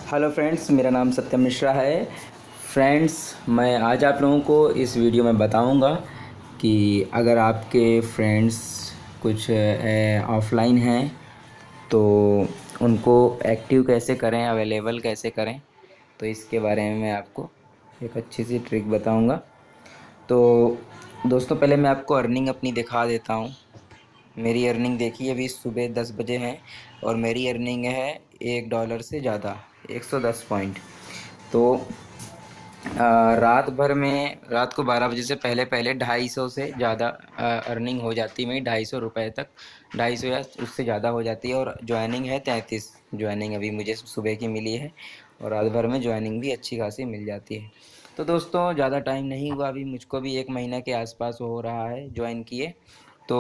Hello friends, मेरा नाम सत्यम मिश्रा है। फ्रेंड्स, मैं आज आप लोगों को इस वीडियो में बताऊंगा कि अगर आपके फ्रेंड्स कुछ ऑफ़लाइन हैं तो उनको एक्टिव कैसे करें, अवेलेबल कैसे करें। तो इसके बारे में मैं आपको एक अच्छी सी ट्रिक बताऊंगा। तो दोस्तों, पहले मैं आपको अर्निंग अपनी दिखा देता हूँ। मेरी अर्निंग देखिए, अभी सुबह 10 बजे है और मेरी अर्निंग है $1 से ज़्यादा, 110 पॉइंट। तो रात भर में, रात को 12 बजे से पहले पहले 250 से ज़्यादा अर्निंग हो जाती है मेरी, ₹250 तक, 250 या उससे ज़्यादा हो जाती है। और ज्वाइनिंग है 33 ज्वाइनिंग अभी मुझे सुबह की मिली है, और रात भर में ज्वाइनिंग भी अच्छी खासी मिल जाती है। तो दोस्तों, ज़्यादा टाइम नहीं हुआ, अभी मुझको भी 1 महीना के आसपास हो रहा है ज्वाइन किए। तो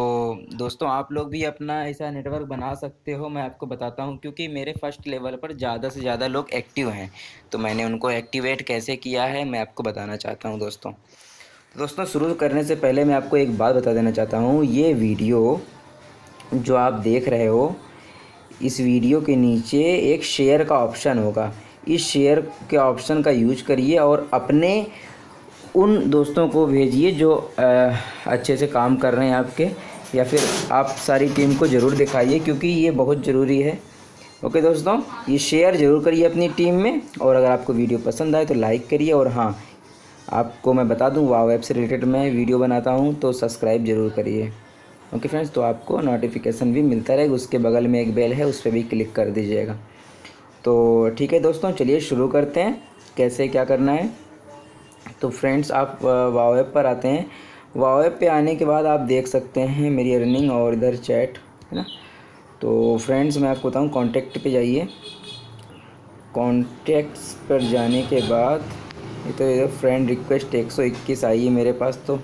दोस्तों, आप लोग भी अपना ऐसा नेटवर्क बना सकते हो। मैं आपको बताता हूँ, क्योंकि मेरे फर्स्ट लेवल पर ज़्यादा से ज़्यादा लोग एक्टिव हैं, तो मैंने उनको एक्टिवेट कैसे किया है मैं आपको बताना चाहता हूँ दोस्तों। तो दोस्तों, शुरू करने से पहले मैं आपको एक बात बता देना चाहता हूँ। ये वीडियो जो आप देख रहे हो, इस वीडियो के नीचे एक शेयर का ऑप्शन होगा। इस शेयर के ऑप्शन का यूज करिए और अपने उन दोस्तों को भेजिए जो अच्छे से काम कर रहे हैं आपके, या फिर आप सारी टीम को ज़रूर दिखाइए, क्योंकि ये बहुत ज़रूरी है। ओके दोस्तों, ये शेयर ज़रूर करिए अपनी टीम में, और अगर आपको वीडियो पसंद आए तो लाइक करिए। और हाँ, आपको मैं बता दूं, वाव ऐप से रिलेटेड मैं वीडियो बनाता हूं, तो सब्सक्राइब ज़रूर करिए। ओके फ्रेंड्स, तो आपको नोटिफिकेशन भी मिलता रहेगा। उसके बगल में एक बेल है, उस पर भी क्लिक कर दीजिएगा। तो ठीक है दोस्तों, चलिए शुरू करते हैं कैसे क्या करना है। तो फ्रेंड्स, आप वाव ऐप पर आते हैं। वाव ऐप पे आने के बाद आप देख सकते हैं मेरी अर्निंग और इधर चैट, है ना। तो फ्रेंड्स, मैं आपको बताऊं, कॉन्टैक्ट पे जाइए। कॉन्टैक्ट्स पर जाने के बाद ये तो इधर फ्रेंड रिक्वेस्ट 121 आई है मेरे पास, तो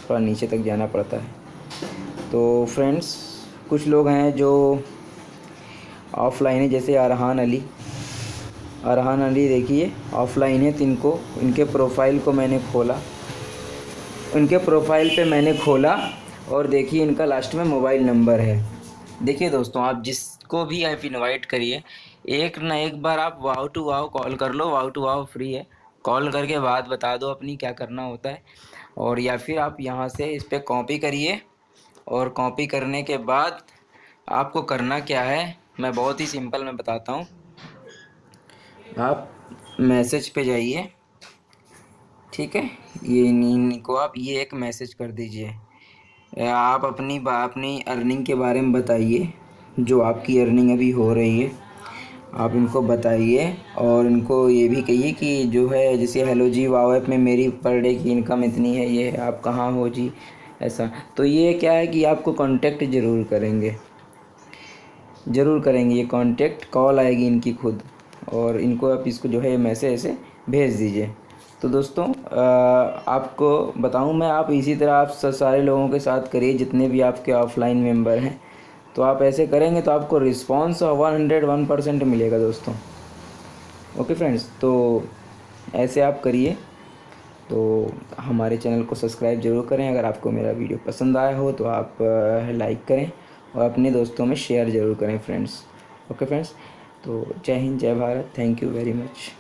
थोड़ा नीचे तक जाना पड़ता है। तो फ्रेंड्स, कुछ लोग हैं जो ऑफ़लाइन है, जैसे अरहान अली देखिए ऑफ़लाइन है। इनके प्रोफाइल को मैंने खोला, उनके प्रोफाइल पे मैंने खोला और देखिए इनका लास्ट में मोबाइल नंबर है। देखिए दोस्तों, आप जिसको भी आप इनवाइट करिए, एक ना एक बार आप वाव टू वाव कॉल कर लो। वाव टू वाव फ्री है, कॉल करके बात बता दो अपनी क्या करना होता है। और या फिर आप यहाँ से इस पर कॉपी करिए, और कॉपी करने के बाद आपको करना क्या है मैं बहुत ही सिंपल मैं बताता हूँ। आप मैसेज पे जाइए, ठीक है। ये इनको आप ये एक मैसेज कर दीजिए। आप अपनी अर्निंग के बारे में बताइए, जो आपकी अर्निंग अभी हो रही है आप इनको बताइए। और इनको ये भी कहिए कि जो है, जैसे हेलो जी, वाव ऐप में मेरी पर डे की इनकम इतनी है, ये है, आप कहाँ हो जी, ऐसा। तो ये क्या है कि आपको कांटेक्ट ज़रूर करेंगे। ये कांटेक्ट कॉल आएगी इनकी खुद, और इनको आप इसको जो है मैसेज ऐसे भेज दीजिए। तो दोस्तों, आपको बताऊं मैं, आप इसी तरह आप सारे लोगों के साथ करिए, जितने भी आपके ऑफ़लाइन मेंबर हैं। तो आप ऐसे करेंगे तो आपको रिस्पॉन्स 101% मिलेगा दोस्तों। ओके फ्रेंड्स, तो ऐसे आप करिए। तो हमारे चैनल को सब्सक्राइब ज़रूर करें। अगर आपको मेरा वीडियो पसंद आया हो तो आप लाइक करें और अपने दोस्तों में शेयर ज़रूर करें फ्रेंड्स। ओके फ्रेंड्स, तो जय हिंद, जय Bharat, thank you very much.